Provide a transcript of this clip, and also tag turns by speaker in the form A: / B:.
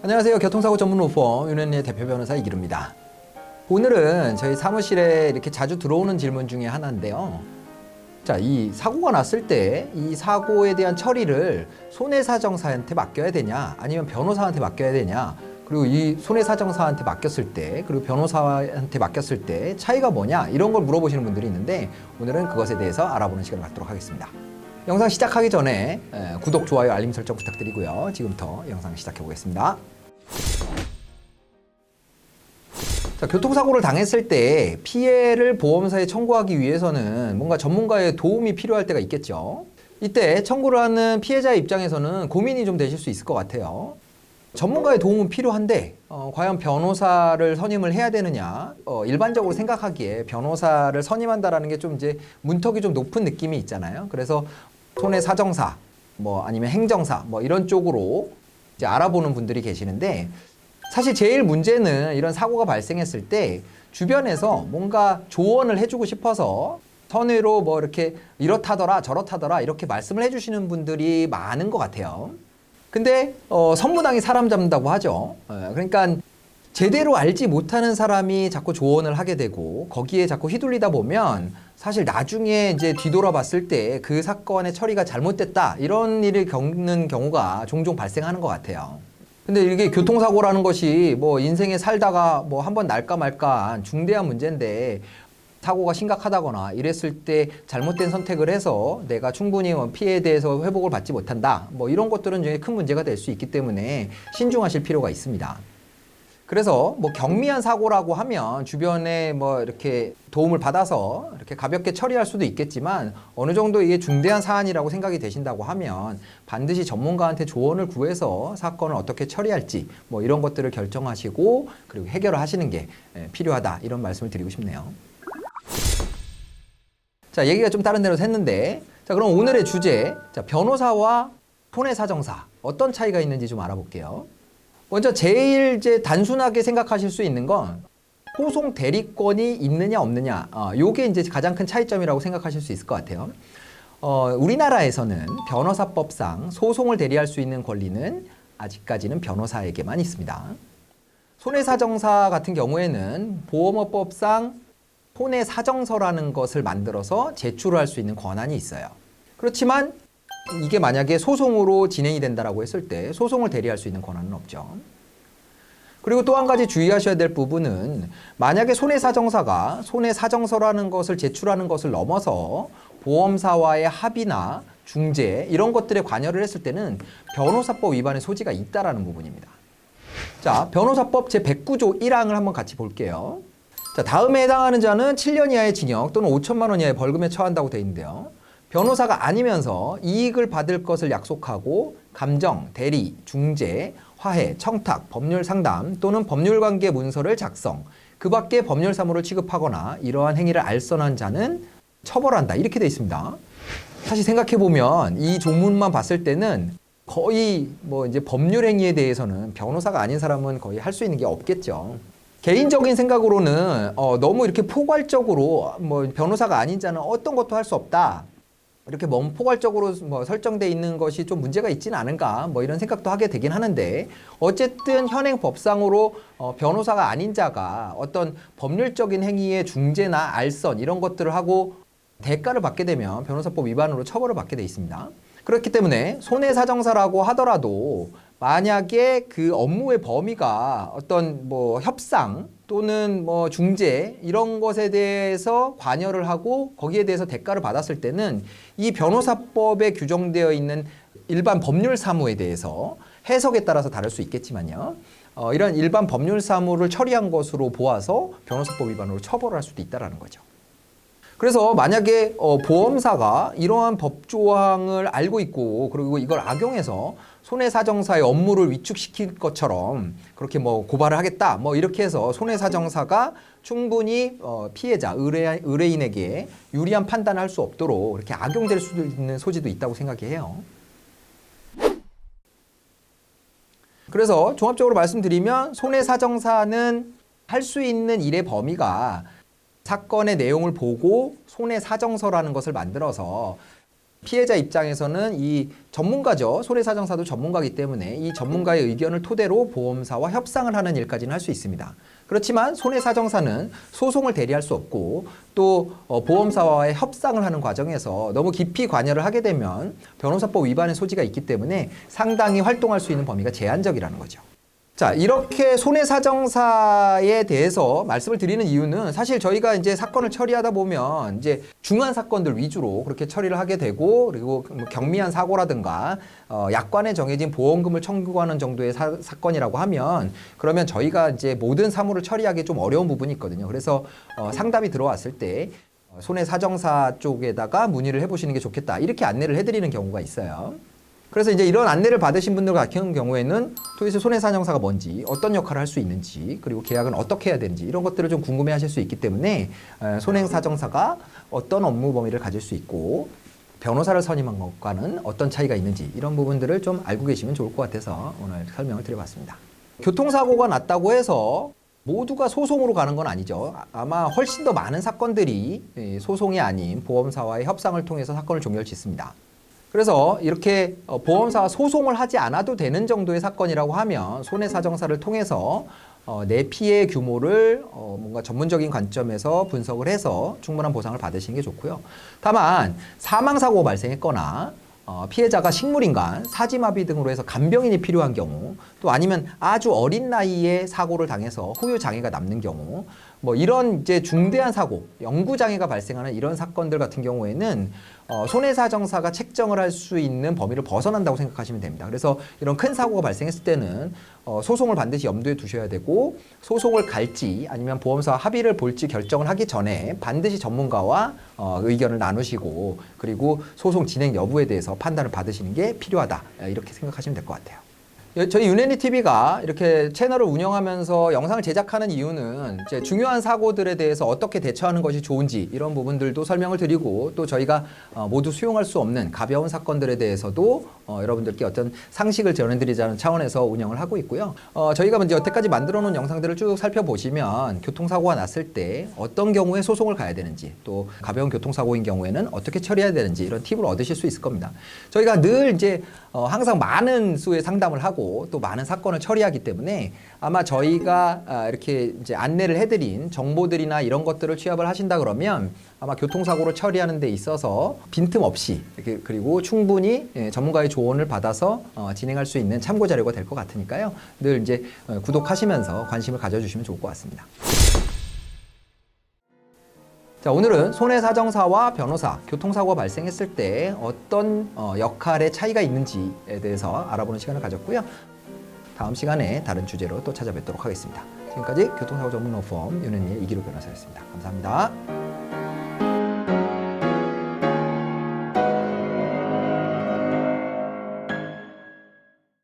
A: 안녕하세요. 교통사고 전문 로펌 윤현리의 대표 변호사 이기루입니다. 오늘은 저희 사무실에 이렇게 자주 들어오는 질문 중에 하나인데요. 자, 이 사고가 났을 때 이 사고에 대한 처리를 손해사정사한테 맡겨야 되냐, 아니면 변호사한테 맡겨야 되냐, 그리고 이 손해사정사한테 맡겼을 때, 그리고 변호사한테 맡겼을 때 차이가 뭐냐, 이런 걸 물어보시는 분들이 있는데 오늘은 그것에 대해서 알아보는 시간을 갖도록 하겠습니다. 영상 시작하기 전에 구독, 좋아요, 알림 설정 부탁드리고요. 지금부터 영상 시작해 보겠습니다. 자, 교통사고를 당했을 때 피해를 보험사에 청구하기 위해서는 뭔가 전문가의 도움이 필요할 때가 있겠죠. 이때 청구를 하는 피해자의 입장에서는 고민이 좀 되실 수 있을 것 같아요. 전문가의 도움은 필요한데 과연 변호사를 선임을 해야 되느냐, 일반적으로 생각하기에 변호사를 선임한다라는 게 좀 이제 문턱이 좀 높은 느낌이 있잖아요. 그래서 손해사정사, 아니면 행정사, 이런 쪽으로 이제 알아보는 분들이 계시는데, 사실 제일 문제는 이런 사고가 발생했을 때 주변에서 뭔가 조언을 해주고 싶어서 선의로 이렇게 이렇다더라 저렇다더라 이렇게 말씀을 해주시는 분들이 많은 것 같아요. 근데 선무당이 사람 잡는다고 하죠. 그러니까 제대로 알지 못하는 사람이 자꾸 조언을 하게 되고 거기에 자꾸 휘둘리다 보면 사실 나중에 이제 뒤돌아봤을 때 그 사건의 처리가 잘못됐다 이런 일을 겪는 경우가 종종 발생하는 것 같아요. 근데 이게 교통사고라는 것이 인생에 살다가 한번 날까 말까 중대한 문제인데, 사고가 심각하다거나 이랬을 때 잘못된 선택을 해서 내가 충분히 피해에 대해서 회복을 받지 못한다, 이런 것들은 굉장히 큰 문제가 될 수 있기 때문에 신중하실 필요가 있습니다. 그래서 경미한 사고라고 하면 주변에 이렇게 도움을 받아서 이렇게 가볍게 처리할 수도 있겠지만, 어느 정도 이게 중대한 사안이라고 생각이 되신다고 하면 반드시 전문가한테 조언을 구해서 사건을 어떻게 처리할지 이런 것들을 결정하시고 그리고 해결을 하시는 게 필요하다, 이런 말씀을 드리고 싶네요. 자, 얘기가 좀 다른 데로 샜는데, 자, 그럼 오늘의 주제, 자, 변호사와 손해사정사 어떤 차이가 있는지 좀 알아볼게요. 먼저 제일 이제 단순하게 생각하실 수 있는 건 소송 대리권이 있느냐 없느냐, 요게 이제 가장 큰 차이점이라고 생각하실 수 있을 것 같아요. 우리나라에서는 변호사법상 소송을 대리할 수 있는 권리는 아직까지는 변호사에게만 있습니다. 손해사정사 같은 경우에는 보험업법상 손해사정서라는 것을 만들어서 제출을 할 수 있는 권한이 있어요. 그렇지만 이게 만약에 소송으로 진행이 된다라고 했을 때 소송을 대리할 수 있는 권한은 없죠. 그리고 또 한 가지 주의하셔야 될 부분은, 만약에 손해사정사가 손해사정서라는 것을 제출하는 것을 넘어서 보험사와의 합의나 중재 이런 것들에 관여를 했을 때는 변호사법 위반의 소지가 있다라는 부분입니다. 자, 변호사법 제109조 1항을 한번 같이 볼게요. 자, 다음에 해당하는 자는 7년 이하의 징역 또는 5천만 원 이하의 벌금에 처한다고 되어 있는데요. 변호사가 아니면서 이익을 받을 것을 약속하고 감정, 대리, 중재, 화해, 청탁, 법률 상담 또는 법률관계 문서를 작성, 그 밖에 법률 사무를 취급하거나 이러한 행위를 알선한 자는 처벌한다, 이렇게 되어 있습니다. 사실 생각해보면 이 조문만 봤을 때는 거의 이제 법률 행위에 대해서는 변호사가 아닌 사람은 거의 할 수 있는 게 없겠죠. 개인적인 생각으로는 너무 이렇게 포괄적으로 변호사가 아닌 자는 어떤 것도 할 수 없다, 이렇게 포괄적으로 설정되어 있는 것이 좀 문제가 있지는 않은가, 이런 생각도 하게 되긴 하는데, 어쨌든 현행 법상으로 변호사가 아닌 자가 어떤 법률적인 행위의 중재나 알선 이런 것들을 하고 대가를 받게 되면 변호사법 위반으로 처벌을 받게 돼 있습니다. 그렇기 때문에 손해사정사라고 하더라도 만약에 그 업무의 범위가 어떤 협상 또는 중재 이런 것에 대해서 관여를 하고 거기에 대해서 대가를 받았을 때는 이 변호사법에 규정되어 있는 일반 법률 사무에 대해서 해석에 따라서 다를 수 있겠지만요. 이런 일반 법률 사무를 처리한 것으로 보아서 변호사법 위반으로 처벌을 할 수도 있다는 거죠. 그래서 만약에 보험사가 이러한 법조항을 알고 있고 그리고 이걸 악용해서 손해사정사의 업무를 위축시킬 것처럼 그렇게 고발을 하겠다, 이렇게 해서 손해사정사가 충분히 피해자, 의뢰인에게 유리한 판단을 할 수 없도록 이렇게 악용될 수도 있는 소지도 있다고 생각해요. 그래서 종합적으로 말씀드리면 손해사정사는 할 수 있는 일의 범위가 사건의 내용을 보고 손해사정서라는 것을 만들어서 피해자 입장에서는 이 전문가죠. 손해사정사도 전문가이기 때문에 이 전문가의 의견을 토대로 보험사와 협상을 하는 일까지는 할 수 있습니다. 그렇지만 손해사정사는 소송을 대리할 수 없고 또 보험사와의 협상을 하는 과정에서 너무 깊이 관여를 하게 되면 변호사법 위반의 소지가 있기 때문에 상당히 활동할 수 있는 범위가 제한적이라는 거죠. 자, 이렇게 손해사정사에 대해서 말씀을 드리는 이유는 사실 저희가 이제 사건을 처리하다 보면 이제 중한 사건들 위주로 그렇게 처리를 하게 되고 그리고 경미한 사고라든가 약관에 정해진 보험금을 청구하는 정도의 사건이라고 하면 그러면 저희가 이제 모든 사무를 처리하기 좀 어려운 부분이 있거든요. 그래서 상담이 들어왔을 때 손해사정사 쪽에다가 문의를 해보시는 게 좋겠다. 이렇게 안내를 해드리는 경우가 있어요. 그래서 이제 이런 안내를 받으신 분들 같은 경우에는 도대체 손해사정사가 뭔지, 어떤 역할을 할 수 있는지, 그리고 계약은 어떻게 해야 되는지 이런 것들을 좀 궁금해 하실 수 있기 때문에 손해사정사가 어떤 업무 범위를 가질 수 있고 변호사를 선임한 것과는 어떤 차이가 있는지 이런 부분들을 좀 알고 계시면 좋을 것 같아서 오늘 설명을 드려봤습니다. 교통사고가 났다고 해서 모두가 소송으로 가는 건 아니죠. 아마 훨씬 더 많은 사건들이 소송이 아닌 보험사와의 협상을 통해서 사건을 종결짓습니다. 그래서 이렇게 보험사와 소송을 하지 않아도 되는 정도의 사건이라고 하면 손해사정사를 통해서 내 피해 규모를 뭔가 전문적인 관점에서 분석을 해서 충분한 보상을 받으시는 게 좋고요. 다만 사망사고가 발생했거나 피해자가 식물인간, 사지마비 등으로 해서 간병인이 필요한 경우 또 아니면 아주 어린 나이에 사고를 당해서 후유 장애가 남는 경우 뭐 이런 이제 중대한 사고, 영구 장애가 발생하는 이런 사건들 같은 경우에는 손해사정사가 책정을 할 수 있는 범위를 벗어난다고 생각하시면 됩니다. 그래서 이런 큰 사고가 발생했을 때는 소송을 반드시 염두에 두셔야 되고 소송을 갈지 아니면 보험사와 합의를 볼지 결정을 하기 전에 반드시 전문가와 의견을 나누시고 그리고 소송 진행 여부에 대해서 판단을 받으시는 게 필요하다. 이렇게 생각하시면 될 것 같아요. 저희 윤애니TV가 이렇게 채널을 운영하면서 영상을 제작하는 이유는 이제 중요한 사고들에 대해서 어떻게 대처하는 것이 좋은지 이런 부분들도 설명을 드리고 또 저희가 모두 수용할 수 없는 가벼운 사건들에 대해서도 여러분들께 어떤 상식을 전해드리자는 차원에서 운영을 하고 있고요. 저희가 이제 여태까지 만들어 놓은 영상들을 쭉 살펴보시면 교통사고가 났을 때 어떤 경우에 소송을 가야 되는지 또 가벼운 교통사고인 경우에는 어떻게 처리해야 되는지 이런 팁을 얻으실 수 있을 겁니다. 저희가 늘 이제 항상 많은 수의 상담을 하고 또 많은 사건을 처리하기 때문에 아마 저희가 이렇게 이제 안내를 해드린 정보들이나 이런 것들을 취합을 하신다 그러면 아마 교통사고를 처리하는 데 있어서 빈틈없이 이렇게 그리고 충분히 전문가의 조언을 받아서 진행할 수 있는 참고 자료가 될 것 같으니까요. 늘 이제 구독하시면서 관심을 가져주시면 좋을 것 같습니다. 자, 오늘은 손해사정사와 변호사, 교통사고가 발생했을 때 어떤 역할의 차이가 있는지에 대해서 알아보는 시간을 가졌고요. 다음 시간에 다른 주제로 또 찾아뵙도록 하겠습니다. 지금까지 교통사고 전문 로펌 윤은희의 이기로 변호사였습니다. 감사합니다.